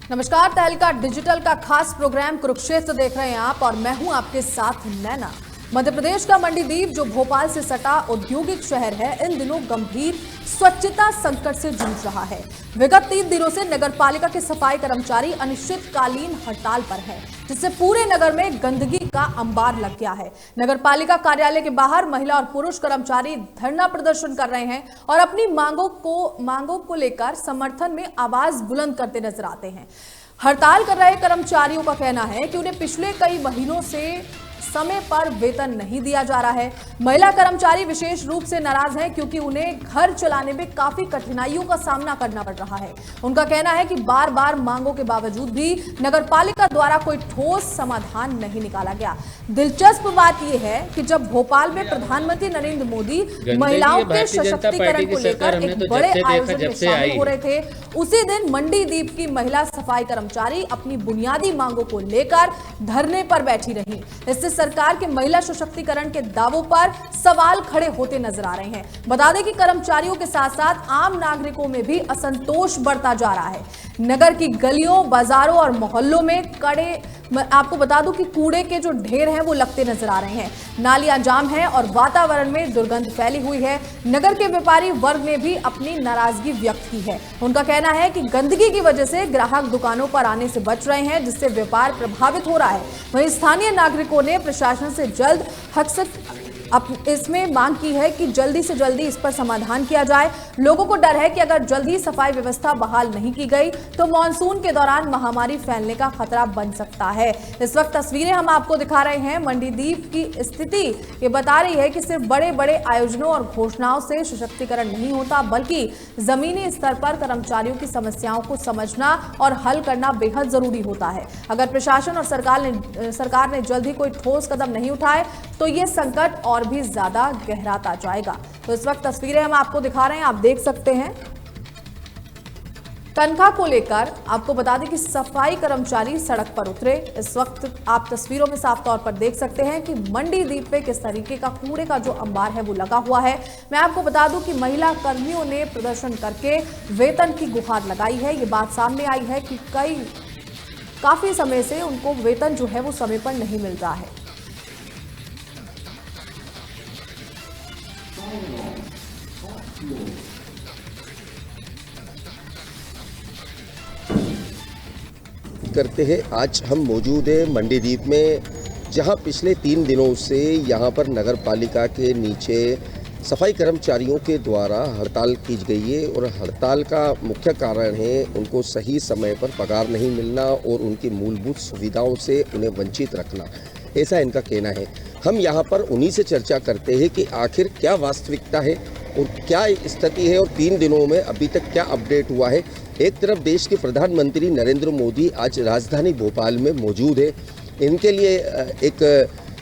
नमस्कार, तहलका डिजिटल का खास प्रोग्राम कुरुक्षेत्र देख रहे हैं आप और मैं हूं आपके साथ नैना। मध्य प्रदेश का मंडीदीप जो भोपाल से सटा औद्योगिक शहर है, इन दिनों गंभीर स्वच्छता संकट से जूझ रहा है। विगत 3 दिनों से नगरपालिका के सफाई कर्मचारी अनिश्चितकालीन हड़ताल पर हैं, जिससे पूरे नगर में गंदगी का अंबार लग गया है। नगरपालिका कार्यालय के बाहर महिला और पुरुष कर्मचारी धरना प्रदर्शन कर रहे हैं और अपनी मांगों को लेकर समर्थन में आवाज बुलंद करते नजर आते हैं। हड़ताल कर रहे कर्मचारियों का कहना है कि उन्हें पिछले कई महीनों से समय पर वेतन नहीं दिया जा रहा है। महिला कर्मचारी विशेष रूप से नाराज हैं क्योंकि उन्हें घर चलाने में काफी कठिनाइयों का सामना करना पड़ रहा है। उनका कहना है कि बार बार मांगों के बावजूद भी नगरपालिका द्वारा कोई ठोस समाधान नहीं निकाला गया। दिलचस्प बात यह है कि जब भोपाल में प्रधानमंत्री नरेंद्र मोदी महिलाओं के सशक्तिकरण को लेकर एक बड़े आयोजन में शामिल हो रहे थे, उसी दिन मंडीदीप की महिला सफाई कर्मचारी अपनी बुनियादी मांगों को लेकर धरने पर बैठी रही। इससे सरकार के महिला सशक्तिकरण के दावों पर सवाल खड़े होते नजर आ रहे हैं। बता दें कि कर्मचारियों के साथ साथ आम नागरिकों में भी असंतोष बढ़ता जा रहा है। नगर की गलियों, बाजारों और मोहल्लों में आपको बता दूं कि कूड़े के जो ढेर हैं वो लगते नजर आ रहे हैं। नालियां जाम हैं और वातावरण में दुर्गंध फैली हुई है। नगर के व्यापारी वर्ग ने भी अपनी नाराजगी व्यक्त की है। उनका कहना है कि गंदगी की वजह से ग्राहक दुकानों पर आने से बच रहे हैं, जिससे व्यापार प्रभावित हो रहा है। वहीं स्थानीय नागरिकों ने प्रशासन से जल्द इसमें मांग की है कि जल्दी से जल्दी इस पर समाधान किया जाए। लोगों को डर है कि अगर जल्दी सफाई व्यवस्था बहाल नहीं की गई तो मानसून के दौरान महामारी फैलने का खतरा बन सकता है। इस वक्त तस्वीरें हम आपको दिखा रहे हैं। मंडीदीप की स्थिति ये बता रही है कि सिर्फ बड़े बड़े आयोजनों और घोषणाओं से सशक्तिकरण नहीं होता, बल्कि जमीनी स्तर पर कर्मचारियों की समस्याओं को समझना और हल करना बेहद जरूरी होता है। अगर प्रशासन और सरकार ने जल्द ही कोई ठोस कदम नहीं उठाए तो ये संकट और भी ज्यादा गहराता जाएगा। तो इस वक्त तस्वीरें हम आपको दिखा रहे हैं, आप देख सकते हैं। तनख्वाह को लेकर आपको बता दें कि सफाई कर्मचारी सड़क पर उतरे। इस वक्त आप तस्वीरों में साफ तौर पर देख सकते हैं कि मंडीदीप पे किस तरीके का कूड़े का जो अंबार है वो लगा हुआ है। मैं आपको बता दूं कि महिला कर्मियों ने प्रदर्शन करके वेतन की गुहार लगाई है। ये बात सामने आई है कि काफी समय से उनको वेतन जो है वो समय पर नहीं मिल रहा है। करते हैं। आज हम मौजूद हैं मंडीदीप में, जहां पिछले 3 दिनों से यहां पर नगर पालिका के नीचे सफाई कर्मचारियों के द्वारा हड़ताल की गई है और हड़ताल का मुख्य कारण है उनको सही समय पर पगार नहीं मिलना और उनकी मूलभूत सुविधाओं से उन्हें वंचित रखना, ऐसा इनका कहना है। हम यहाँ पर उन्हीं से चर्चा करते हैं कि आखिर क्या वास्तविकता है और क्या स्थिति है और 3 दिनों में अभी तक क्या अपडेट हुआ है। एक तरफ देश के प्रधानमंत्री नरेंद्र मोदी आज राजधानी भोपाल में मौजूद है। इनके लिए एक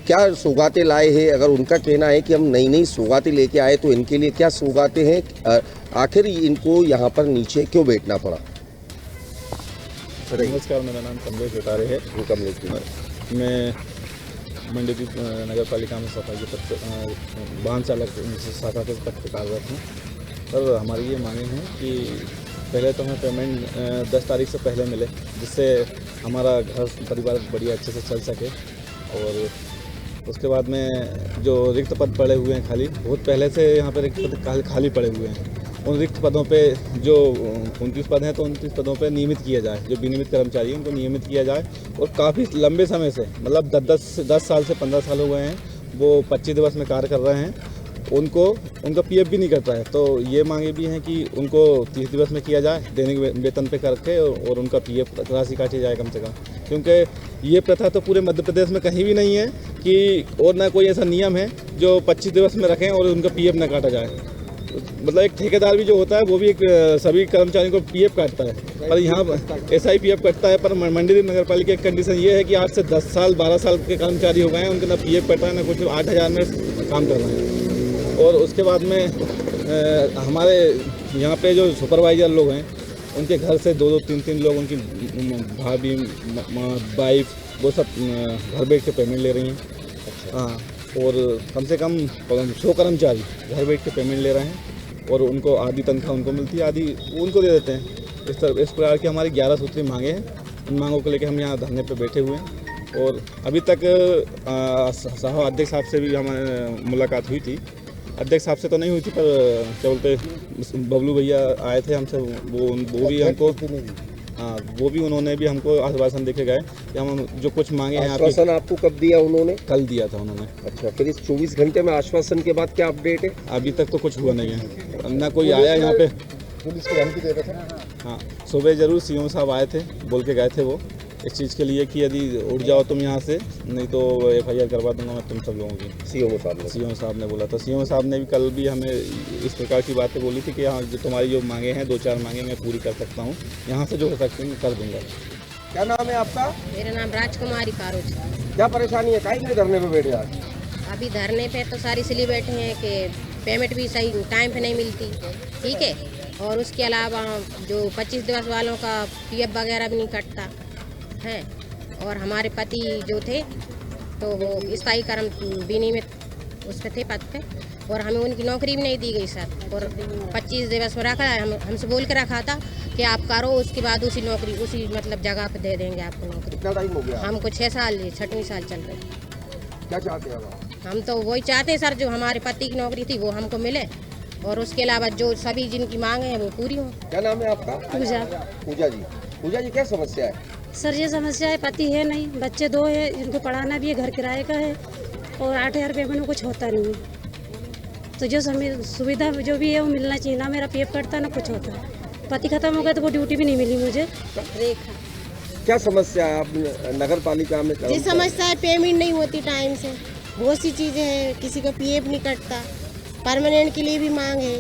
क्या सौगातें लाए हैं। अगर उनका कहना है कि हम नई नई सौगातें लेके आए तो इनके लिए क्या सौगातें हैं, आखिर इनको यहाँ पर नीचे क्यों बैठना पड़ा। नमस्कार, मेरा नाम कमलेश बेटारे है। कमलेश कुमार, मैं मंडीदीप नगर पालिका में सफाई के पद वाहन चालक शाखा के पद पर कार्यरत हूँ। और हमारी ये मांगे हैं कि पहले तो हमें पेमेंट 10 तारीख से पहले मिले, जिससे हमारा घर परिवार बढ़िया अच्छे से चल सके। और उसके बाद में जो रिक्त पद पड़े हुए हैं खाली, बहुत पहले से यहाँ पर रिक्त पद खाली पड़े हुए हैं। उन रिक्त पदों पे जो 29 पद हैं तो 29 पदों पे नियमित किया जाए। जो विनियमित कर्मचारी हैं उनको नियमित किया जाए। और काफ़ी लंबे समय से, मतलब 10 साल से 15 साल हो गए हैं, वो 25 दिवस में कार्य कर रहे हैं। उनका पीएफ भी नहीं करता है। तो ये मांगे भी हैं कि उनको 30 दिवस में किया जाए, दैनिक वेतन पे करके, और उनका पीएफ राशि काटी जाए कम से कम। क्योंकि ये प्रथा तो पूरे मध्य प्रदेश में कहीं भी नहीं है कि, और ना कोई ऐसा नियम है जो 25 दिवस में रखें और उनका पीएफ ना काटा जाए। मतलब एक ठेकेदार भी जो होता है वो भी सभी कर्मचारियों को पीएफ काटता है, पर यहाँ ऐसा ही पीएफ कटता है। पर मंडीदीप नगर पालिका की कंडीशन ये है कि आज से 10 साल 12 साल के कर्मचारी हो गए हैं, उनके ना पीएफ कट रहा है ना कुछ, 8000 में काम कर रहे हैं। और उसके बाद में हमारे यहाँ पे जो सुपरवाइज़र लोग हैं, उनके घर से 2-2, 3-3 लोग, उनकी भाभी, वाइफ, वो सब घर बैठ के पेमेंट ले रही हैं। हाँ, और कम से कम 100 कर्मचारी घर बैठ के पेमेंट ले रहे हैं और उनको आधी तनख्वाह उनको मिलती है, आधी उनको दे देते हैं। इस प्रकार की हमारी 11 सूत्री मांगे हैं। इन मांगों को लेकर हम यहाँ धरने पर बैठे हुए हैं और अभी तक साहब अध्यक्ष साहब से भी हमारी मुलाकात हुई थी। अध्यक्ष साहब से तो नहीं हुई थी, पर क्या बोलते बबलू भैया आए थे हमसे, वो भी हमको, हाँ, वो भी उन्होंने भी हमको आश्वासन देके गए कि हम जो कुछ मांगे हैं। आश्वासन आपको कब दिया उन्होंने? कल दिया था उन्होंने। अच्छा, फिर इस 24 घंटे में आश्वासन के बाद क्या अपडेट है? अभी तक तो कुछ हुआ नहीं है, ना कोई आया यहाँ पे। पुलिस को धमकी दे रहे थे? हाँ, सुबह जरूर सीएम साहब आए थे, बोल के गए थे वो इस चीज़ के लिए कि यदि उठ जाओ तुम यहाँ से, नहीं तो FIR करवा दूंगा मैं तुम सब लोगों की। सीएम साहब ने बोला था। सीएम साहब ने भी कल भी हमें इस प्रकार की बातें बोली थी कि हाँ, जो तुम्हारी जो मांगे हैं 2-4 मांगे मैं पूरी कर सकता हूँ, यहाँ से जो हो सकती मैं कर दूंगा। क्या नाम है आपका? मेरा नाम राजकुमारी कारोज। क्या परेशानी है, काहे के लिए धरने पे बैठे आज? अभी धरने पे तो सारी इसलिए बैठे हैं कि पेमेंट भी सही टाइम पे नहीं मिलती, ठीक है, और उसके अलावा जो 25 दिवस वालों का PF वगैरह भी नहीं कटता है, और हमारे पति जो थे तो वो स्थायी कर्मचारी में उस पे थे, पद पे, और हमें उनकी नौकरी भी नहीं दी गई सर, और 25 दिवस में रखा है, हमसे बोल के रखा था कि आप करो, उसके बाद उसी नौकरी उसी मतलब जगह पे दे देंगे आपको नौकरी। कितना टाइम हो गया? हमको 6 साल 6वीं साल चल रही। क्या चाहते हैं आप? हम तो वही चाहते हैं सर, जो हमारे पति की नौकरी थी वो हमको मिले, और उसके अलावा जो सभी जिनकी मांगे हैं वो पूरी हो। क्या नाम है आपका? पूजा। पूजा जी, क्या समस्या है? सर ये समस्या है, पति है नहीं, बच्चे 2 है, इनको पढ़ाना भी है, घर किराए का है, और 8,000 रुपये में कुछ होता नहीं है। तो जो सुविधा जो भी है वो मिलना चाहिए, ना मेरा PF कटता ना कुछ होता है। पति खत्म हो गया तो वो ड्यूटी भी नहीं मिली मुझे। रेखा, क्या समस्या है आप नगर पालिका में? ये समस्या है, पेमेंट नहीं होती टाइम से, बहुत सी चीज़ें हैं, किसी का PF नहीं कटता, परमानेंट के लिए भी मांग है,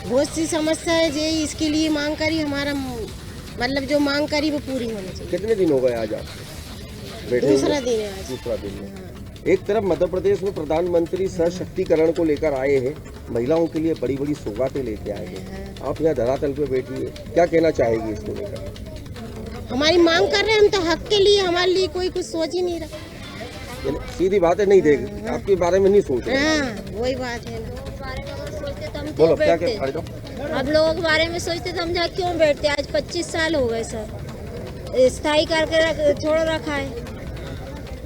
बहुत सी समस्या है। जे इसके लिए मांग करी, हमारा मतलब जो मांग करी वो पूरी होनी चाहिए। कितने दिन हो गए आज आप बैठे? दूसरा दिन है आज। दूसरा दिन है। एक तरफ मध्य प्रदेश में प्रधानमंत्री सशक्तिकरण को लेकर आए हैं, महिलाओं के लिए बड़ी बड़ी सौगातें लेके आए हैं, आप यहाँ धरातल पे बैठी है, क्या कहना चाहेगी इसको लेकर? हमारी मांग कर रहे हैं हम, तो हक के लिए, हमारे लिए कोई कुछ सोच ही नहीं रहा। सीधी बात है, नहीं देगी आपके बारे में नहीं सोच रहे। हाँ, वही बात है ना। बोलो क्या क्या? अब लोगों के बारे में सोचते तो हम जहाँ क्यों बैठते। आज 25 साल हो गए सर, स्थायी करके छोड़ रखा है,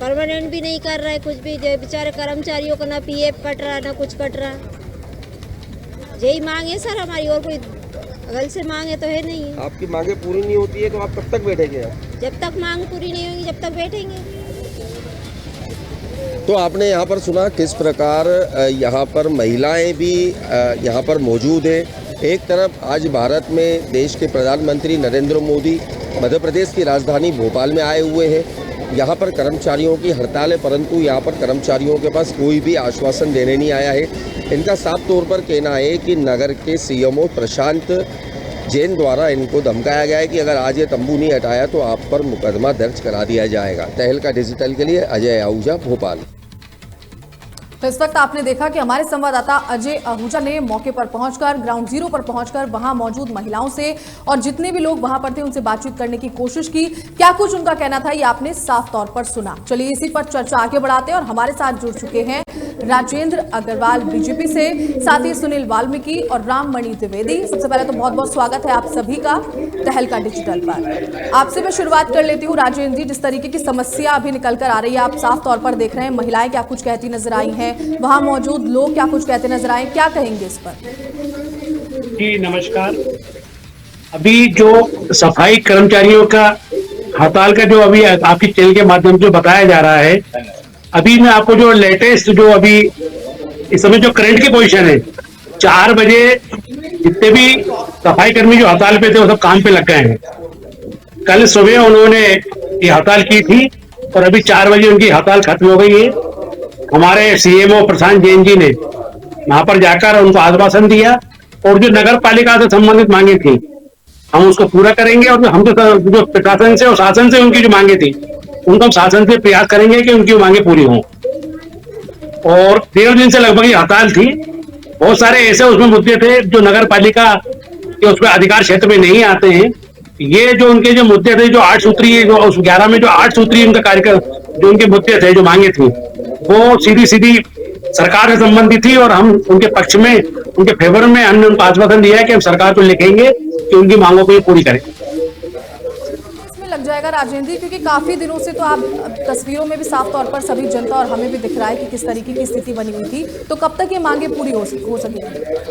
परमानेंट भी नहीं कर रहा है कुछ भी। बेचारे कर्मचारियों को ना PF कट रहा ना कुछ कट रहा। यही मांग है सर हमारी, और कोई अगल से मांग है तो है नहीं है। आपकी मांगे पूरी नहीं होती है तो आप कब तक बैठेंगे? जब तक मांग पूरी नहीं होगी जब तक बैठेंगे। तो आपने यहाँ पर सुना किस प्रकार यहाँ पर महिलाएं भी यहाँ पर मौजूद है। एक तरफ आज भारत में देश के प्रधानमंत्री नरेंद्र मोदी मध्य प्रदेश की राजधानी भोपाल में आए हुए हैं। यहाँ पर कर्मचारियों की हड़ताल है, परंतु यहाँ पर कर्मचारियों के पास कोई भी आश्वासन देने नहीं आया है। इनका साफ तौर पर कहना है कि नगर के CMO प्रशांत जैन द्वारा इनको धमकाया गया है कि अगर आज ये तंबू नहीं हटाया तो आप पर मुकदमा दर्ज करा दिया जाएगा। तहलका डिजिटल के लिए अजय आहूजा, भोपाल। तो इस वक्त आपने देखा कि हमारे संवाददाता अजय आहूजा ने मौके पर पहुंचकर, ग्राउंड जीरो पर पहुंचकर वहां मौजूद महिलाओं से और जितने भी लोग वहां पर थे उनसे बातचीत करने की कोशिश की। क्या कुछ उनका कहना था ये आपने साफ तौर पर सुना। चलिए इसी पर चर्चा आगे बढ़ाते हैं और हमारे साथ जुड़ चुके हैं राजेंद्र अग्रवाल BJP से, साथ ही सुनील वाल्मीकि और राममणि द्विवेदी। सबसे पहले तो बहुत बहुत स्वागत है आप सभी का तहलका डिजिटल पर। आपसे मैं शुरुआत कर लेती हूँ राजेंद्र जी, जिस तरीके की समस्या अभी निकल कर आ रही है, आप साफ तौर पर देख रहे हैं महिलाएं क्या कुछ कहती नजर आई हैं, वहां मौजूद लोग क्या कुछ कहते नजर आए, क्या कहेंगे इस पर? जी नमस्कार। अभी जो सफाई कर्मचारियों का हड़ताल का जो अभी आपकी चैनल के माध्यम से बताया जा रहा है, अभी मैं आपको जो लेटेस्ट जो अभी इस समय जो करंट की पोजीशन है, 4 बजे जितने भी सफाई कर्मी जो हड़ताल पे थे वो सब काम पे लग गए हैं। कल सुबह उन्होंने ये हड़ताल की थी और अभी 4 बजे उनकी हड़ताल खत्म हो गई है। हमारे CMO प्रशांत जैन जी ने वहां पर जाकर उनको आश्वासन दिया और जो नगर पालिका से संबंधित मांगे थी हम उसको पूरा करेंगे, और हम जो प्रशासन से और शासन से उनकी जो मांगे थी उनको हम शासन से प्रयास करेंगे कि उनकी मांगे पूरी हों। और 13 दिन से लगभग ये हड़ताल थी। बहुत सारे ऐसे उसमें मुद्दे थे जो नगर पालिका के उसमें अधिकार क्षेत्र में नहीं आते हैं। ये जो उनके जो मुद्दे थे, जो 8 सूत्री, जो उस 11 में जो 8 सूत्री उनका कार्यक्रम, जो उनके मुद्दे थे, जो मांगे थी, वो सीधी सरकार से संबंधित थी और हम उनके पक्ष में, उनके फेवर में हमने उनको आश्वासन दिया है कि हम सरकार को लिखेंगे कि उनकी मांगों को ये पूरी करें। इसमें लग जाएगा राजेंद्र, क्योंकि काफी दिनों से तो आप तस्वीरों में भी साफ तौर पर सभी जनता और हमें भी दिख रहा है कि किस तरीके की स्थिति बनी हुई थी, तो कब तक ये मांगे पूरी हो सकेगी?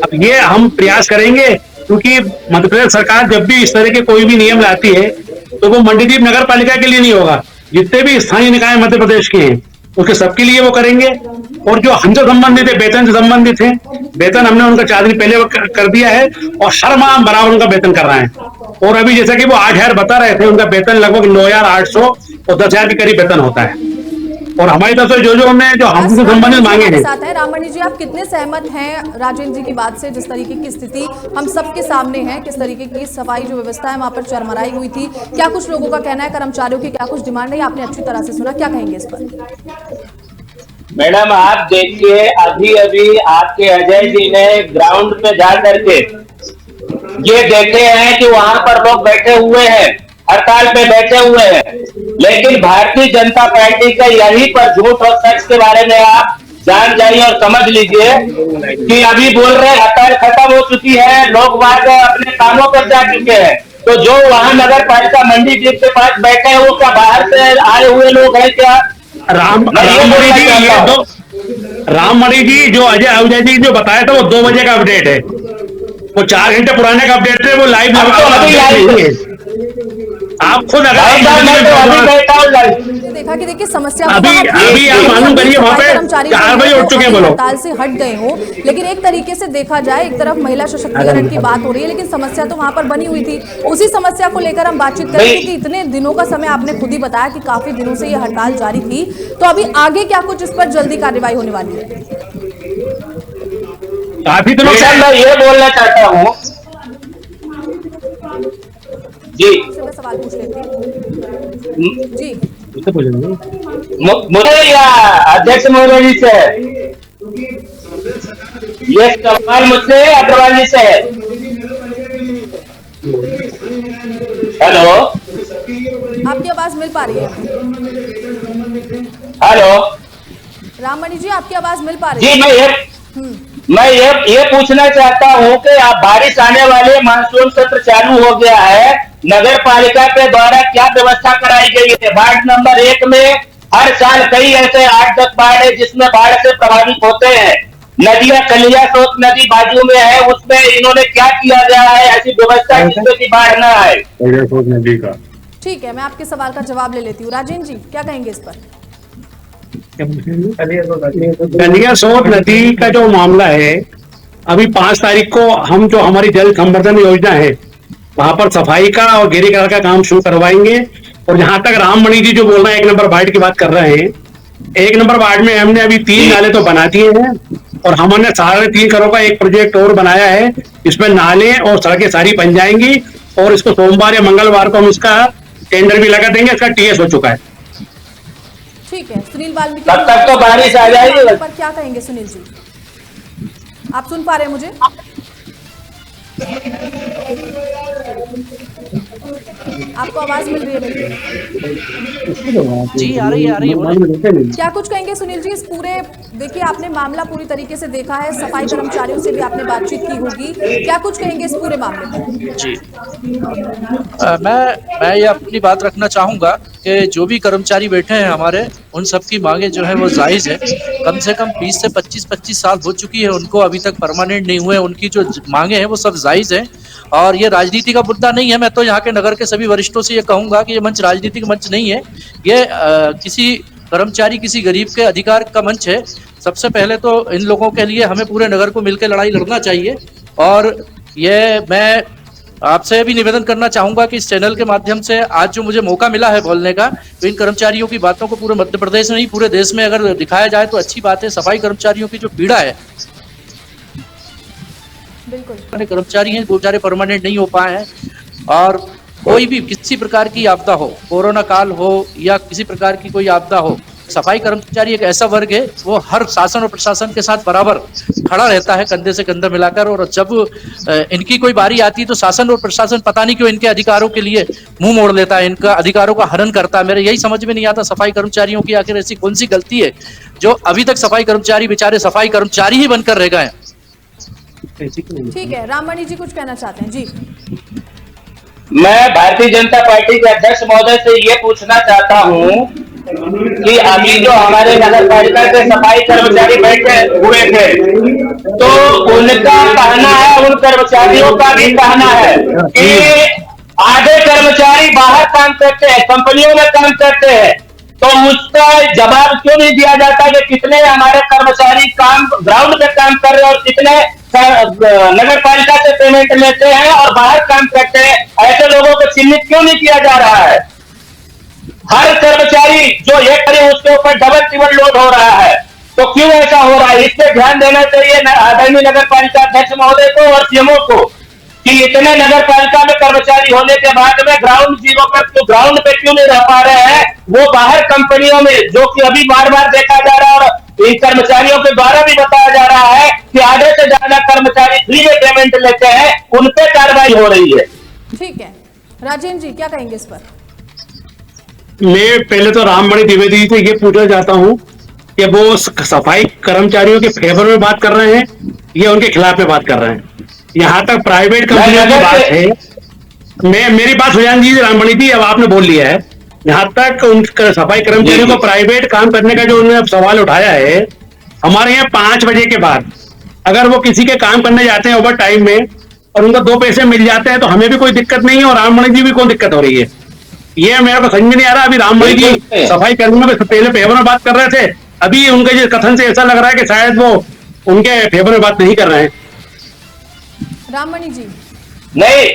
अब ये हम प्रयास करेंगे, क्योंकि मध्य प्रदेश सरकार जब भी इस तरह के कोई भी नियम लाती है तो वो मंडीदीप नगर पालिका के लिए नहीं होगा, जितने भी स्थानीय निकाय मध्य प्रदेश के हैं उसके सबके लिए वो करेंगे। और जो हमसे संबंधित है, वेतन से संबंधित है, वेतन हमने उनका 4 दिन पहले कर दिया है और हर माह बराबर उनका वेतन कर रहे हैं। और अभी जैसा कि वो 8,000 बता रहे थे, उनका वेतन लगभग 9,800 और 10,000 के करीब वेतन होता है। और हमारी तरफ से जो हमसे संबंधित मांगे हैं। साथ है राममणि जी, आप कितने सहमत हैं राजेंद्र जी की बात से? जिस तरीके की स्थिति हम सबके सामने है, किस तरीके की सफाई जो व्यवस्था है वहां पर चरमराई हुई थी, क्या कुछ लोगों का कहना है, कर्मचारियों की क्या कुछ डिमांड है, आपने अच्छी तरह से सुना, क्या कहेंगे इस पर? मैडम आप देखिए, अभी अभी आपके अजय जी ने ग्राउंड पे जा करके ये देखे हैं कि वहां पर लोग बैठे हुए हैं, हड़ताल पे बैठे हुए हैं, लेकिन भारतीय जनता पार्टी का यहीं पर झूठ और सच के बारे में आप जान जाइए और समझ लीजिए कि अभी बोल रहे हड़ताल खत्म हो चुकी है, लोग बाग अपने कामों पर जा चुके हैं, तो जो वहां नगर पालिका मंडीदीप के पास बैठे हैं वो क्या बाहर से आए हुए लोग हैं क्या? राममणि जी जो अजय जी जो बताया था वो 2 बजे का अपडेट है, वो 4 घंटे पुराने का अपडेट है, वो लाइव नहीं है। आप खुद देखा कि देखिए समस्या अभी आप मालूम करिए वहाँ पे 4 बजे उठ चुके हैं वो लोग, हड़ताल से हट गए हो, लेकिन एक तरीके से देखा जाए, एक तरफ महिला सशक्तिकरण की बात हो रही है, लेकिन समस्या तो वहां पर बनी हुई थी। उसी समस्या को लेकर हम बातचीत करेंगे कि इतने दिनों का समय आपने खुद ही बताया कि काफी दिनों से ये हड़ताल जारी थी, तो अभी आगे क्या कुछ इस पर जल्दी कार्रवाई होने वाली है? काफी दिनों से मैं ये बोलना चाहता हूँ जी, मैं सवाल पूछ लेती हूँ जी, मुझे या अध्यक्ष महोदय जी से ये सवाल मुझसे अग्रवाल जी से है। हेलो, आपकी आवाज मिल पा रही है? हेलो राममणि जी, आपकी आवाज मिल पा रही है? जी, मैं ये पूछना चाहता हूँ कि आप बारिश आने वाले, मानसून सत्र चालू हो गया है, नगर पालिका के द्वारा क्या व्यवस्था कराई गई है? वार्ड नंबर 1 में हर साल कई ऐसे 8-10 वार्ड है जिसमें बाढ़ से प्रभावित होते हैं, नदियां कलिया सोत नदी बाजू में है, उसमें इन्होंने क्या किया गया है ऐसी व्यवस्था जिससे कि बाढ़ न आए? नदी का ठीक है, मैं आपके सवाल का जवाब ले लेती हूँ। राजेंद्र जी क्या कहेंगे इस पर? कलिया सोत नदी का जो मामला है, अभी 5 तारीख को हम जो हमारी जल संवर्धन योजना है वहां पर सफाई का और घेरीकरण का काम शुरू करवाएंगे। और जहां तक राममणि जी जो बोल रहे हैं 1 नंबर वार्ड की बात कर रहे हैं, 1 नंबर वार्ड में हमने अभी 3 नाले तो बना दिए हैं और हमने 3.5 करोड़ का एक प्रोजेक्ट और बनाया है, इसमें नाले और सड़कें सारी बन जाएंगी और इसको सोमवार या मंगलवार को हम इसका टेंडर भी लगा देंगे, इसका TS हो चुका है। ठीक है, सुनील वाल्मीकि तब तक तो बारिश आ जाएगी। पर क्या कहेंगे सुनील जी? आप सुन पा रहे हैं मुझे? आपको आवाज मिल रही है मेरी? जी आ रही है। क्या कुछ कहेंगे सुनील जी इस पूरे, देखिए आपने मामला पूरी तरीके से देखा है, सफाई कर्मचारियों से भी आपने बातचीत की होगी, क्या कुछ कहेंगे इस पूरे मामले में? जी मैं ये अपनी बात रखना चाहूँगा कि जो भी कर्मचारी बैठे हैं हमारे, उन सब की मांगे जो है वो जायज़ है। कम से कम 20 से 25 साल हो चुकी है उनको, अभी तक परमानेंट नहीं हुए, उनकी जो मांगे हैं वो सब जायज़ है और ये राजनीति का मुद्दा नहीं है। मैं तो यहाँ के नगर के सभी वरिष्ठों से ये कहूँगा कि ये मंच राजनीतिक मंच नहीं है, ये किसी कर्मचारी, किसी गरीब के अधिकार का मंच है। सबसे पहले तो इन लोगों के लिए हमें पूरे नगर को मिलकर लड़ाई लड़ना चाहिए और ये मैं आपसे भी निवेदन करना चाहूँगा कि इस चैनल के माध्यम से आज जो मुझे मौका मिला है बोलने का, तो इन कर्मचारियों की बातों को पूरे मध्य प्रदेश में नहीं पूरे देश में अगर दिखाया जाए तो अच्छी बात है। सफाई कर्मचारियों की जो पीड़ा है, बिल्कुल कर्मचारी हैं वो बेचारे परमानेंट नहीं हो पाए हैं और कोई भी किसी प्रकार की आपदा हो, कोरोना काल हो या किसी प्रकार की कोई आपदा हो, सफाई कर्मचारी एक ऐसा वर्ग है, वो हर शासन और प्रशासन के साथ बराबर खड़ा रहता है, कंधे से कंधा मिलाकर। और जब इनकी कोई बारी आती है तो शासन और प्रशासन पता नहीं क्यों इनके अधिकारों के लिए मुंह मोड़ लेता है, इनका अधिकारों का हनन करता है। मेरे यही समझ में नहीं आता सफाई कर्मचारियों की आखिर ऐसी कौन सी गलती है जो अभी तक सफाई कर्मचारी बेचारे सफाई कर्मचारी ही बनकर रह गए हैं। ठीक है, राममणि जी कुछ कहना चाहते हैं जी। मैं भारतीय जनता पार्टी के अध्यक्ष महोदय से ये पूछना चाहता हूँ कि अभी जो हमारे नगर पालिका के सफाई कर्मचारी बैठे हुए थे, तो उनका कहना है, उन कर्मचारियों का भी कहना है कि आधे कर्मचारी बाहर काम करते हैं, कंपनियों में काम करते हैं, तो उसका जवाब क्यों नहीं दिया जाता कि कितने हमारे कर्मचारी काम ग्राउंड पे काम कर रहे हैं और कितने नगर पालिका से पेमेंट लेते हैं और बाहर काम करते हैं। ऐसे लोगों को चिन्हित क्यों नहीं किया जा रहा है? हर कर्मचारी जो ये करे उसके ऊपर डबल ट्रिपल लोड हो रहा है, तो क्यों ऐसा हो रहा है? इस पे ध्यान देना चाहिए आदरणीय नगर पालिका अध्यक्ष महोदय को और सीएमओ को कि इतने नगर पालिका में कर्मचारी होने के बाद में ग्राउंड जीरो पर तो ग्राउंड पे क्यों नहीं रह पा रहे हैं? वो बाहर कंपनियों में, जो कि अभी बार बार देखा जा रहा है और इन कर्मचारियों के द्वारा भी बताया जा रहा है कि आधे से ज्यादा कर्मचारी फ्री में पेमेंट लेते हैं, उन पे कार्रवाई हो रही है। ठीक है, राजेंद्र जी क्या कहेंगे इस पर? मैं पहले तो राममणि द्विवेदी जी से ये पूछना चाहता हूँ कि वो सफाई कर्मचारियों के फेवर में बात कर रहे हैं या उनके खिलाफ में बात कर रहे हैं? यहाँ तक प्राइवेट कंपनियों की बात है, मेरी बात सुजान जी, राममणि जी अब आपने बोल लिया है, यहाँ तक उन सफाई कर्मचारियों को प्राइवेट काम करने का जो उन्होंने सवाल उठाया है, हमारे यहाँ 5 बजे के बाद अगर वो किसी के काम करने जाते हैं ओवर टाइम में और उनको 2 पैसे मिल जाते हैं तो हमें भी कोई दिक्कत नहीं है और राममणि जी भी कोई दिक्कत हो रही है। ये मेरे को समझ में नहीं आ रहा। अभी राममणि जी सफाई कर्मियों के पहले फेवर में बात कर रहे थे, अभी उनके जो कथन से ऐसा लग रहा है कि शायद वो उनके फेवर में बात नहीं कर रहे हैं। राममणि जी नहीं,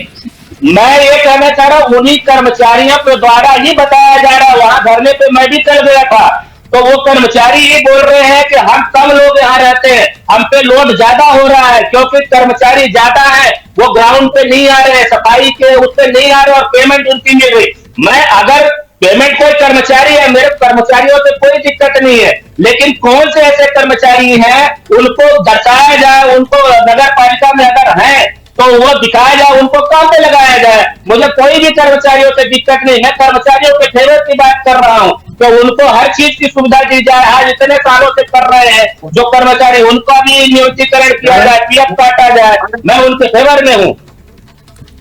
मैं ये कहना चाह रहा हूँ उन्हीं कर्मचारियों के द्वारा ही बताया जा रहा है। वहां धरने पे मैं भी चल गया था, तो वो कर्मचारी ये बोल रहे हैं कि हम कम लोग यहाँ रहते हैं, हम पे लोड ज्यादा हो रहा है क्योंकि कर्मचारी ज्यादा है, वो ग्राउंड पे नहीं आ रहे, सफाई के उस पे नहीं आ रहे और पेमेंट उनकी मिल रही। मैं अगर पेमेंट कोई कर्मचारी है, मेरे कर्मचारियों से कोई दिक्कत नहीं है, लेकिन कौन से ऐसे कर्मचारी हैं उनको दर्शाया जाए, उनको नगर पालिका में अगर है तो वो दिखाया जाए, उनको काम पे लगाया जाए। मुझे कोई भी कर्मचारियों से दिक्कत नहीं है, कर्मचारियों के फेवर की बात कर रहा हूँ, तो उनको हर चीज की सुविधा दी जाए। आज इतने सालों से कर रहे हैं जो कर्मचारी, उनका भी नियुक्तिकरण किया जाए, पीएफ काटा जाए, मैं उनके फेवर में हूँ।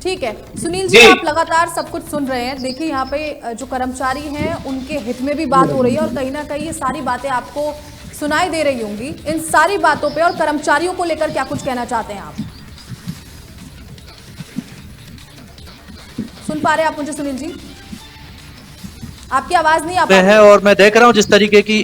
ठीक है, सुनील जी आप लगातार सब कुछ सुन रहे हैं। देखिए यहाँ पे जो कर्मचारी हैं उनके हित में भी बात हो रही है और कहीं ना कहीं ये सारी बातें आपको सुनाई दे रही होंगी। इन सारी बातों पे और कर्मचारियों को लेकर क्या कुछ कहना चाहते हैं आप? सुन पा रहे हैं आप मुझे सुनील जी? आपकी आवाज नहीं आ पा रही है और मैं देख रहा हूं जिस तरीके की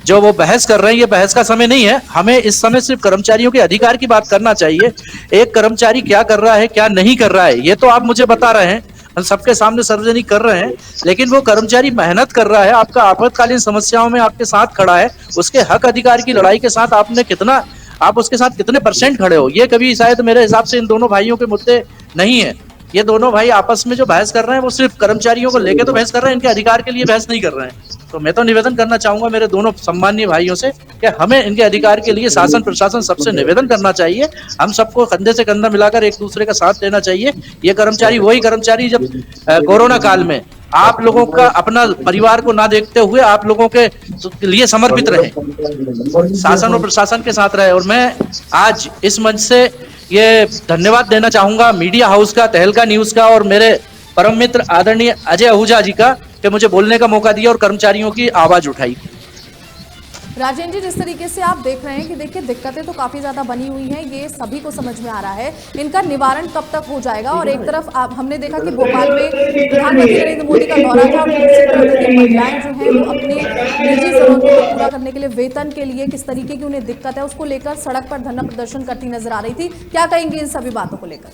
जो वो बहस कर रहे हैं, ये बहस का समय नहीं है। हमें इस समय सिर्फ कर्मचारियों के अधिकार की बात करना चाहिए। एक कर्मचारी क्या कर रहा है क्या नहीं कर रहा है ये तो आप मुझे बता रहे हैं, हम सबके सामने सार्वजनिक कर रहे हैं, लेकिन वो कर्मचारी मेहनत कर रहा है, आपका आपातकालीन समस्याओं में आपके साथ खड़ा है, उसके हक अधिकार की लड़ाई के साथ आप उसके साथ कितने % खड़े हो, ये कभी शायद मेरे हिसाब से इन दोनों भाइयों के मुद्दे नहीं है। ये दोनों भाई आपस में जो बहस कर रहे हैं वो सिर्फ कर्मचारियों को लेके तो बहस कर रहे हैं, इनके अधिकार के लिए बहस नहीं कर रहे हैं। तो मैं तो निवेदन करना चाहूंगा मेरे दोनों सम्मानीय भाइयों से कि हमें इनके अधिकार के लिए शासन प्रशासन सबसे निवेदन करना चाहिए, हम सबको कंधे से कंधा मिलाकर एक दूसरे का साथ देना चाहिए। ये कर्मचारी वही कर्मचारी जब कोरोना काल में आप लोगों का अपना परिवार को ना देखते हुए आप लोगों के लिए समर्पित रहे, शासन और प्रशासन के साथ रहे। और मैं आज इस मंच से ये धन्यवाद देना चाहूंगा मीडिया हाउस का, तहलका न्यूज का और मेरे परम मित्र आदरणीय अजय आहूजा जी का कि मुझे बोलने का मौका दिया और कर्मचारियों की आवाज उठाई। राजेंद्र जी जिस तरीके से आप देख रहे हैं कि देखिए दिक्कतें तो काफ़ी ज़्यादा बनी हुई हैं, ये सभी को समझ में आ रहा है, इनका निवारण कब तक हो जाएगा। और एक तरफ हमने देखा कि भोपाल में प्रधानमंत्री नरेंद्र मोदी का दौरा था और दूसरी तरफ देखिए महिलाएं जो हैं वो अपने निजी ज़रूरतों को पूरा करने के लिए वेतन के लिए किस तरीके की उन्हें दिक्कत है उसको लेकर सड़क पर धरना प्रदर्शन करती नजर आ रही थी। क्या कहेंगे इन सभी बातों को लेकर?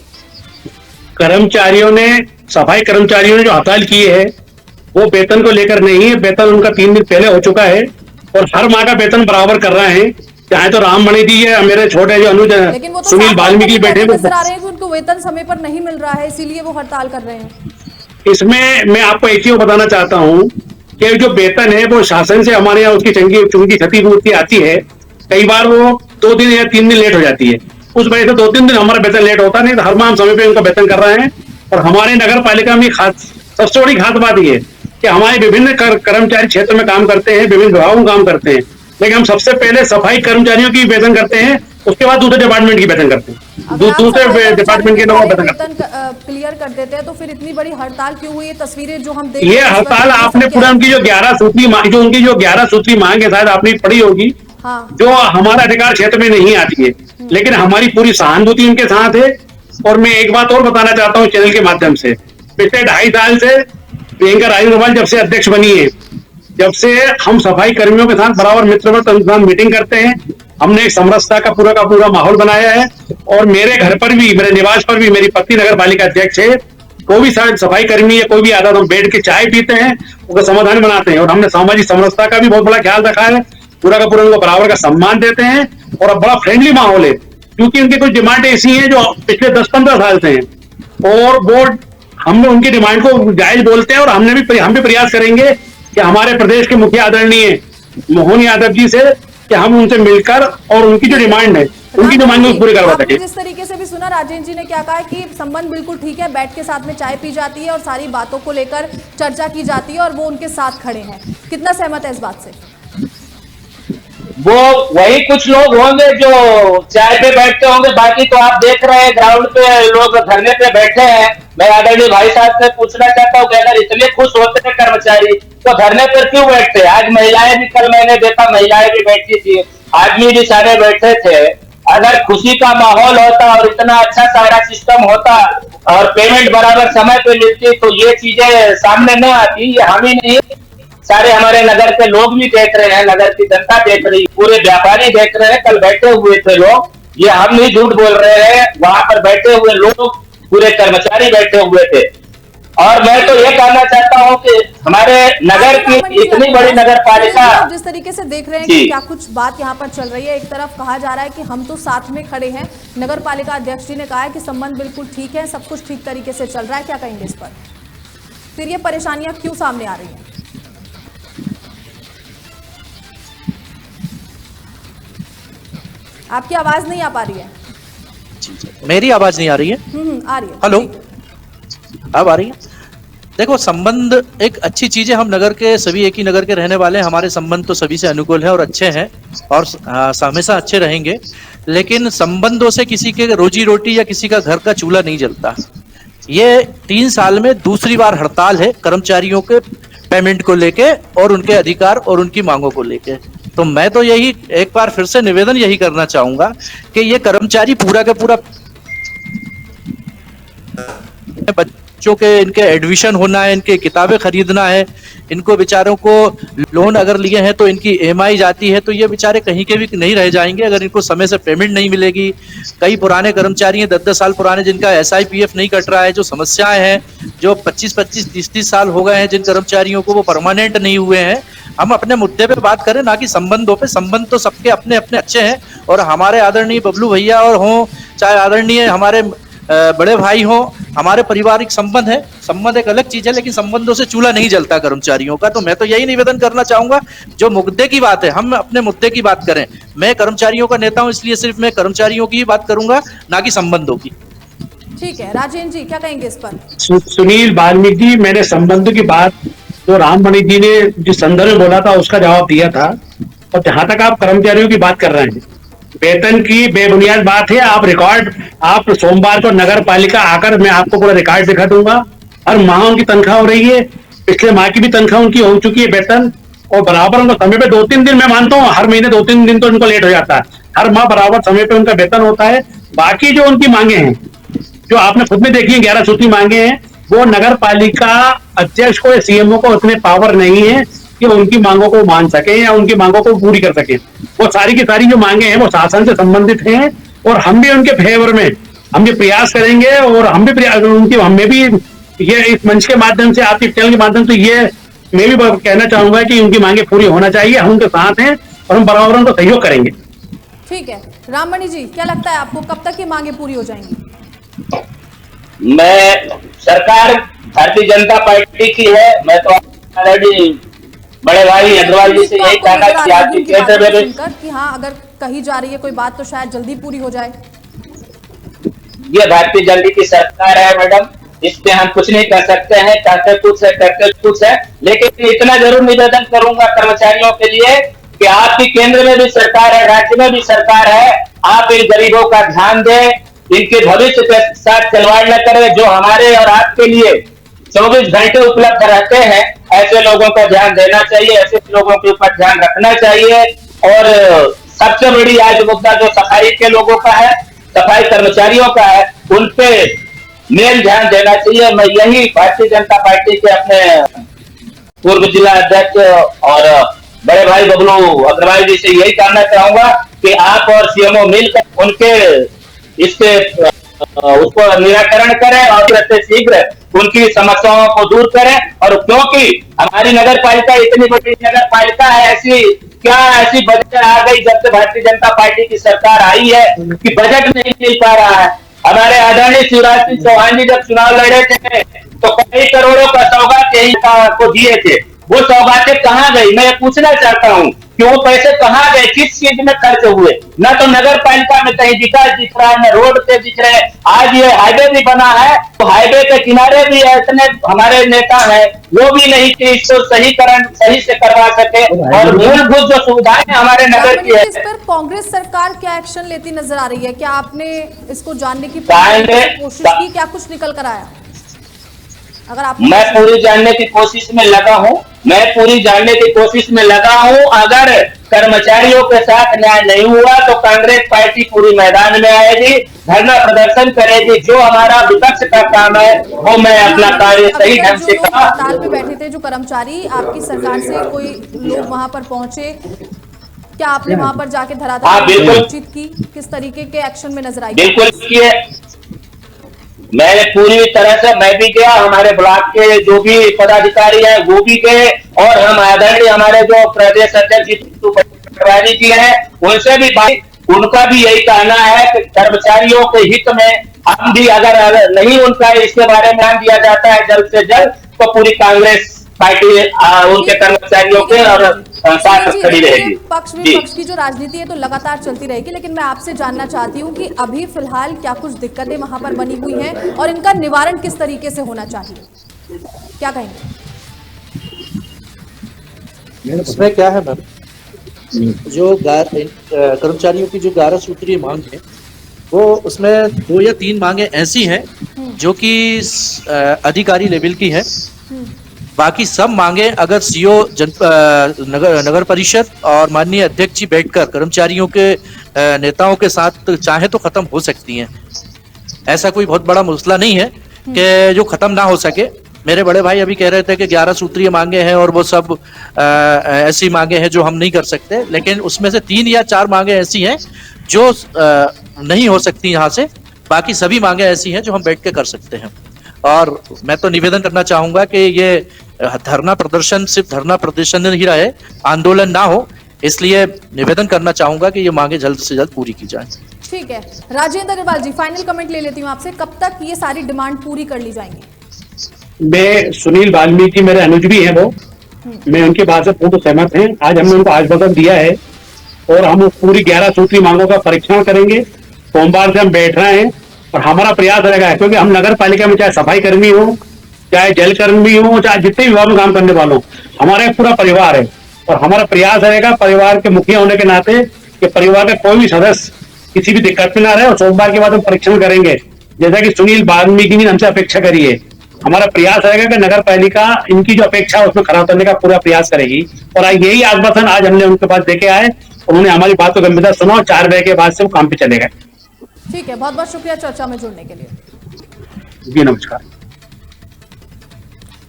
कर्मचारियों ने, सफाई कर्मचारियों ने जो हड़ताल की है वो वेतन को लेकर नहीं है, वेतन उनका 3 दिन पहले हो चुका है और हर माह का वेतन बराबर कर रहे हैं। चाहे तो राममणि जी है, मेरे छोटे जो अनुज सुनील वाल्मीकि बैठे नजर आ रहे हैं कि उनको वेतन समय पर नहीं मिल रहा है, इसीलिए वो हड़ताल कर रहे हैं। इसमें मैं आपको एक चीज बताना चाहता हूँ कि जो वेतन है वो शासन से हमारे यहाँ उसकी चुंगी क्षतिपूर्ति आती है, कई बार वो 2 दिन या 3 दिन लेट हो जाती है। उस वजह से 2-3 दिन हमारा वेतन लेट होता नहीं, तो हर माह हम समय पे उनका वेतन कर रहे हैं। और हमारे नगर पालिका में सबसे बड़ी खास बात यह है कि हमारे विभिन्न कर्मचारी क्षेत्र में काम करते हैं, विभिन्न विभागों में काम करते हैं, लेकिन हम सबसे पहले सफाई कर्मचारियों की वेतन करते हैं, उसके बाद दूसरे डिपार्टमेंट की वेतन करते हैं, दूसरे डिपार्टमेंट के लोगों का वेतन क्लियर कर देते हैं। तो फिर इतनी बड़ी हड़ताल क्यों हुई? ये तस्वीरें जो हम देख ये हड़ताल आपने पूरा उनकी जो 11 सूत्री मांग है, शायद आपने पढ़ी होगी, जो हमारा अधिकार क्षेत्र में नहीं आती है, लेकिन हमारी पूरी सहानुभूति उनके साथ है। और मैं एक बात और बताना चाहता हूँ चैनल के माध्यम से, पिछले 2.5 साल से प्रियंका राजन जब से अध्यक्ष बनी है, जब से हम सफाई कर्मियों के साथ बराबर मित्रवत अनुसार मीटिंग करते हैं। हमने एक समरसता का पूरा माहौल बनाया है। और मेरे घर पर भी, मेरे निवास पर भी मेरी पत्नी नगर पालिका अध्यक्ष है, कोई भी सफाई कर्मी या कोई भी आता, हम बैठ के चाय पीते हैं, उसका समाधान बनाते हैं। और हमने सामाजिक समरसता का भी बहुत बड़ा ख्याल रखा है, पूरा उनको बराबर का सम्मान देते हैं। और अब बड़ा फ्रेंडली माहौल है, क्योंकि उनकी कुछ डिमांड ऐसी है जो पिछले 10-15 साल से हैं, और वो हम उनकी डिमांड को जायज बोलते हैं। और हम भी प्रयास करेंगे कि हमारे प्रदेश के मुखिया आदरणीय मोहन यादव जी से कि हम उनसे मिलकर और उनकी जो डिमांड है, उनकी डिमांड को पूरी करवा सके। जिस तरीके से भी सुना, राजेंद्र जी ने क्या कहा कि संबंध बिल्कुल ठीक है, बैठ के साथ में चाय पी जाती है और सारी बातों को लेकर चर्चा की जाती है, और वो उनके साथ खड़े हैं। कितना सहमत है इस बात से? वो वही कुछ लोग होंगे जो चाय पे बैठते होंगे, बाकी तो आप देख रहे हैं ग्राउंड पे लोग धरने पे बैठे हैं। मैं आदरणीय भाई साहब से पूछना चाहता हूँ कि अगर इतने खुश होते हैं कर्मचारी, तो धरने पर क्यों बैठते हैं? आज महिलाएं भी, कल मैंने देखा महिलाएं भी बैठी थी, आदमी भी सारे बैठे थे। अगर खुशी का माहौल होता और इतना अच्छा सारा सिस्टम होता और पेमेंट बराबर समय पे मिलती, तो ये चीजें सामने न आती। ये हम ही नहीं, सारे हमारे नगर के लोग भी देख रहे हैं, नगर की जनता देख रही, पूरे व्यापारी देख रहे हैं। कल बैठे हुए थे लोग, ये हम नहीं झूठ बोल रहे हैं, वहां पर बैठे हुए लोग, पूरे कर्मचारी बैठे हुए थे। और मैं तो ये कहना चाहता हूँ कि हमारे नगर की इतनी बड़ी नगर पालिका, जिस तरीके से देख रहे हैं कि क्या कुछ बात यहाँ पर चल रही है, एक तरफ कहा जा रहा है कि हम तो साथ में खड़े हैं, नगर पालिका अध्यक्ष जी ने कहा है कि संबंध बिल्कुल ठीक है, सब कुछ ठीक तरीके से चल रहा है, क्या कहेंगे इस पर? फिर ये परेशानियां क्यों सामने आ रही हैं? आपकी आवाज नहीं आ पा रही है। मेरी आवाज नहीं आ रही है? आ रही है। हेलो, अब आ रही है? देखो, संबंध एक अच्छी चीज है। हम नगर के सभी एक ही नगर के रहने वाले हैं, हमारे संबंध तो सभी से अनुकूल है और अच्छे हैं, और हमेशा अच्छे रहेंगे। लेकिन संबंधों से किसी के रोजी रोटी या किसी का घर का चूल्हा नहीं जलता। ये 3 साल में दूसरी बार हड़ताल है कर्मचारियों के पेमेंट को लेके और उनके अधिकार और उनकी मांगों को लेके। तो मैं तो यही एक बार फिर से निवेदन यही करना चाहूंगा कि ये कर्मचारी पूरा का पूरा, बच्चों के इनके एडमिशन होना है, इनके किताबें खरीदना है, इनको बेचारों को लोन अगर लिए हैं तो इनकी EMI जाती है, तो ये बेचारे कहीं के भी नहीं रह जाएंगे अगर इनको समय से पेमेंट नहीं मिलेगी। कई पुराने कर्मचारी हैं 10-10 साल पुराने, जिनका SIPF नहीं कट रहा है, जो समस्याएं हैं, जो 25-25, 30-30 साल हो गए हैं जिन कर्मचारियों को, वो परमानेंट नहीं हुए हैं। हम अपने मुद्दे पे बात करें, ना कि संबंधों पे। संबंध तो सबके अपने अपने अच्छे हैं, और हमारे आदरणीय बबलू भैया और हों, चाहे आदरणीय हमारे बड़े भाई हों, हमारे पारिवारिक संबंध है। संबंध एक अलग चीज है, लेकिन संबंधों से चूल्हा नहीं जलता कर्मचारियों का। तो मैं तो यही निवेदन करना चाहूंगा, जो मुद्दे की बात है, हम अपने मुद्दे की बात करें। मैं कर्मचारियों का नेता हूं, इसलिए सिर्फ मैं कर्मचारियों की ही बात करूंगा, ना कि संबंधों की। ठीक है, राजेंद्र जी क्या कहेंगे इस पर? सुनील वाल्मीकि जी, मैंने संबंध की बात जो राममणि जी ने जिस संदर्भ में बोला था उसका जवाब दिया था। और जहां तक आप कर्मचारियों की बात कर रहे हैं, वेतन की बेबुनियाद बात है। आप सोमवार को नगर पालिका आकर मैं आपको पूरा रिकॉर्ड दिखा दूंगा। हर माह उनकी तनख्वाह हो रही है, पिछले माह की भी तनख्वाह उनकी हो चुकी है, वेतन, और बराबर उनका समय पे 2-3 दिन, मैं मानता हूँ हर महीने 2-3 दिन तो उनको लेट हो जाता है, हर माह बराबर समय पे उनका वेतन होता है। बाकी जो उनकी मांगे हैं, जो आपने खुद में देखी है, 11 सूत्री मांगे हैं, वो नगर पालिका अध्यक्ष को या CMO को उतने पावर नहीं है कि उनकी मांगों को मान सके या उनकी मांगों को पूरी कर सके। वो सारी की सारी जो मांगे हैं वो शासन से संबंधित हैं, और हम भी उनके फेवर में हम भी प्रयास करेंगे। और हमें भी ये इस मंच के माध्यम से, आपके चैनल के माध्यम से ये मैं भी कहना चाहूंगा कि उनकी मांगे पूरी होना चाहिए। हम उनके साथ हैं और हम बराबर उनको सहयोग करेंगे। ठीक है, राममणि जी क्या लगता है आपको, कब तक ये मांगे पूरी हो जाएंगी? मैं, सरकार भारतीय जनता पार्टी की है, मैं तो ऑलरेडी बड़े भाई अग्रवाल जी से यही कहना कि आपकी केंद्र में भी कि हाँ, अगर कही जा रही है कोई बात तो शायद जल्दी पूरी हो जाए। ये भारतीय जनता की सरकार है मैडम, इस पे हम कुछ नहीं कर सकते हैं, कहते कुछ है करते कुछ है, लेकिन इतना जरूर निवेदन करूंगा कर्मचारियों के लिए कि आपकी केंद्र में भी सरकार है, राज्य में भी सरकार है, आप इन गरीबों का ध्यान दें, इनके भविष्य के साथ खिलवाड़ न करें। जो हमारे और आपके लिए 24 घंटे उपलब्ध रहते हैं, ऐसे लोगों का ध्यान देना चाहिए, ऐसे लोगों के ऊपर ध्यान रखना चाहिए। और सबसे बड़ी आज मुद्दा जो सफाई के लोगों का है, सफाई कर्मचारियों का है, उन पे मेल ध्यान देना चाहिए। मैं यही भारतीय जनता पार्टी के अपने पूर्व जिला अध्यक्ष और बड़े भाई बबलू अग्रवाल जी से यही कहना चाहूंगा कि आप और सीएमओ मिलकर उनके इसके उसको निराकरण करें और शीघ्र उनकी समस्याओं को दूर करें। और क्योंकि हमारी नगर पालिका इतनी बड़ी नगर पालिका है, ऐसी बजट आ गई जब से भारतीय जनता पार्टी की सरकार आई है कि बजट नहीं मिल पा रहा है। हमारे आदरणीय शिवराज सिंह चौहान जी जब चुनाव लड़े थे तो कई करोड़ों का सौगात यही को दिए थे, वो सौगातें कहाँ गई? मैं पूछना चाहता हूँ कि वो पैसे कहाँ गए, किस चीज में खर्च हुए? न तो नगर पालिका में कहीं विकास दिख रहा है, न रोड पे दिख रहे हैं। आज ये हाईवे भी बना है तो हाईवे के किनारे भी इतने हमारे नेता हैं, वो भी नहीं कि इसको सही से करवा सके। और मूलभूत जो सुविधाएं हमारे नगर की है, इस पर कांग्रेस सरकार क्या एक्शन लेती नजर आ रही है? क्या आपने इसको जानने की कोशिश की? क्या कुछ निकल कर आया? अगर आप मैं पूरी जानने की कोशिश में लगा हूं, अगर कर्मचारियों के साथ न्याय नहीं हुआ तो कांग्रेस पार्टी पूरी मैदान में आएगी, धरना प्रदर्शन करेगी। जो हमारा विपक्ष का काम है वो मैं अपना कार्य सही ढंग से करा। हड़ताल पे बैठे थे जो कर्मचारी, आपकी सरकार से कोई लोग वहां पर पहुंचे, क्या आपने वहां पर जाके धरातल पर बातचीत की? किस तरीके के एक्शन में नजर आई? बिल्कुल किए, मैं पूरी तरह से मैं भी गया, हमारे ब्लॉक के जो भी पदाधिकारी है वो भी गए, और हम आदरणीय हमारे जो प्रदेश अध्यक्ष जी हैं उनसे भी बात, उनका भी यही कहना है कि कर्मचारियों के हित में हम भी अगर नहीं उनका इसके बारे में ध्यान दिया जाता है जल्द से जल्द, तो पूरी कांग्रेस पार्टी उनके कर्मचारियों के और साथ खड़ी रहेगी। पक्ष विपक्ष की जो राजनीति है तो लगातार चलती रहेगी, लेकिन मैं आपसे जानना चाहती हूँ कि अभी फिलहाल क्या कुछ दिक्कतें वहां पर बनी हुई हैं और इनका निवारण किस तरीके से होना चाहिए, क्या कहेंगे? इसमें क्या है मैम, जो कर्मचारियों की जो 11 सूत्रीय मांग है वो उसमें 2 या 3 मांगे ऐसी हैं जो कि अधिकारी लेवल की है। बाकी सब मांगे अगर सीओ नगर परिषद और माननीय अध्यक्ष जी बैठकर कर्मचारियों के नेताओं के साथ चाहे तो खत्म हो सकती हैं। ऐसा कोई बहुत बड़ा मसला नहीं है कि जो खत्म ना हो सके। मेरे बड़े भाई अभी कह रहे थे कि 11 सूत्रीय मांगे हैं और वो सब ऐसी मांगे हैं जो हम नहीं कर सकते, लेकिन उसमें से 3 या 4 मांगे ऐसी हैं जो नहीं हो सकती यहाँ से। बाकी सभी मांगे ऐसी हैं जो हम बैठ के कर सकते हैं। और मैं तो निवेदन करना चाहूंगा कि ये धरना प्रदर्शन सिर्फ धरना प्रदर्शन ही रहे, आंदोलन ना हो, इसलिए निवेदन करना चाहूंगा कि ये मांगे जल्द से जल्द पूरी की जाए। ठीक है, राजेंद्र अग्रवाल जी, फाइनल कमेंट ले लेती हूँ आपसे, कब तक ये सारी डिमांड पूरी कर ली जाएंगी? मैं सुनील वाल्मीकि मेरे अनुज भी हैं, वो मैं उनकी बात से पूर्ण सहमत हैं। आज हमने उनको आश्वासन दिया है और हम पूरी 11 सूत्रीय मांगों का परीक्षण करेंगे। सोमवार से हम बैठ रहे हैं और हमारा प्रयास रहेगा, क्योंकि हम नगर पालिका में चाहे सफाई कर्मी हो, चाहे जल कर्मी हो, चाहे जितने विभाग में काम करने वालों, हमारा एक पूरा परिवार है और हमारा प्रयास रहेगा परिवार के मुखिया होने के नाते कि परिवार का कोई भी सदस्य किसी भी दिक्कत में ना रहे। और सोमवार के बाद हम परीक्षण करेंगे, जैसा कि सुनील वाल्मीकि ने हमसे अपेक्षा करी है। हमारा प्रयास रहेगा कि नगर पालिका इनकी जो अपेक्षा है उसमें खरा उतरने का पूरा प्रयास करेगी। और यही आश्वासन आज हमने उनके पास देके आए, उन्होंने हमारी बात को गंभीरता सुना और 4 बजे के बाद से वो काम पे चले गए। ठीक है, बहुत बहुत शुक्रिया चर्चा में जुड़ने के लिए। जी नमस्कार।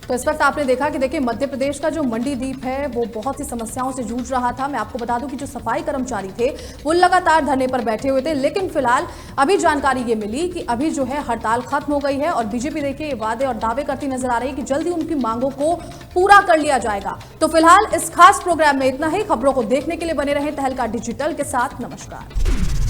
तो इस वक्त आपने देखा कि देखिए मध्य प्रदेश का जो मंडीदीप है वो बहुत सी समस्याओं से जूझ रहा था। मैं आपको बता दूं कि जो सफाई कर्मचारी थे वो लगातार धरने पर बैठे हुए थे, लेकिन फिलहाल अभी जानकारी ये मिली कि अभी जो है हड़ताल खत्म हो गई है और बीजेपी देखिए वादे और दावे करती नजर आ रही है कि जल्दी उनकी मांगों को पूरा कर लिया जाएगा। तो फिलहाल इस खास प्रोग्राम में इतना ही। खबरों को देखने के लिए बने रहें तहलका डिजिटल के साथ। नमस्कार।